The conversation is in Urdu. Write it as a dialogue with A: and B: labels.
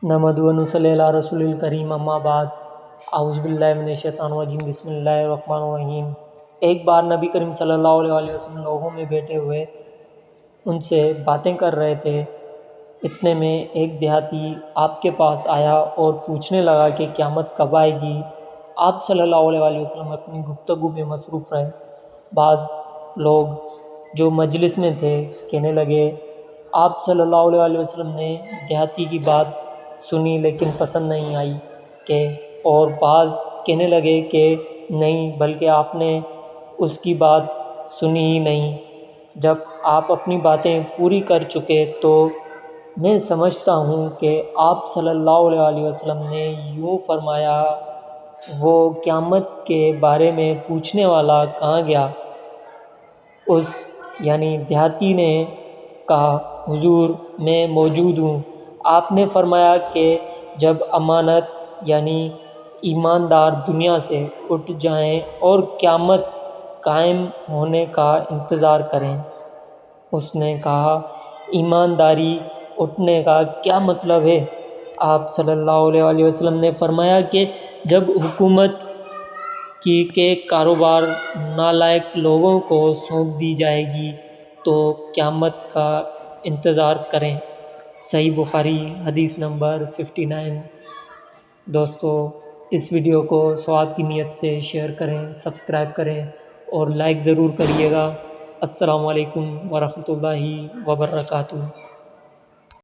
A: نحمدہ و نصلی علی رسول الکریم اما بعد اعوذ باللہ من الشیطان الرجیم بسم اللہ الرحمن الرحیم۔ ایک بار نبی کریم صلی اللہ علیہ وسلم لوگوں میں بیٹھے ہوئے ان سے باتیں کر رہے تھے۔ اتنے میں ایک دیہاتی آپ کے پاس آیا اور پوچھنے لگا کہ قیامت کب آئے گی۔ آپ صلی اللہ علیہ وسلم اپنی گفتگو میں مصروف رہے۔ بعض لوگ جو مجلس میں تھے کہنے لگے آپ صلی اللہ علیہ وسلم نے دیہاتی کی بات سنی لیکن پسند نہیں آئی کہ، اور بعض کہنے لگے کہ نہیں بلکہ آپ نے اس کی بات سنی ہی نہیں۔ جب آپ اپنی باتیں پوری کر چکے تو میں سمجھتا ہوں کہ آپ صلی اللہ علیہ وسلم نے یوں فرمایا، وہ قیامت کے بارے میں پوچھنے والا کہاں گیا؟ اس یعنی دیہاتی نے کہا حضور میں موجود ہوں۔ آپ نے فرمایا کہ جب امانت یعنی ایماندار دنیا سے اٹھ جائیں اور قیامت قائم ہونے کا انتظار کریں۔ اس نے کہا ایمانداری اٹھنے کا کیا مطلب ہے؟ آپ صلی اللہ علیہ وسلم نے فرمایا کہ جب حکومت کے کاروبار نالائق لوگوں کو سونپ دی جائے گی تو قیامت کا انتظار کریں۔ صحیح بخاری حدیث نمبر 59۔ دوستو اس ویڈیو کو ثواب کی نیت سے شیئر کریں، سبسکرائب کریں اور لائک ضرور کریے گا۔ السلام علیکم ورحمۃ اللہ وبرکاتہ۔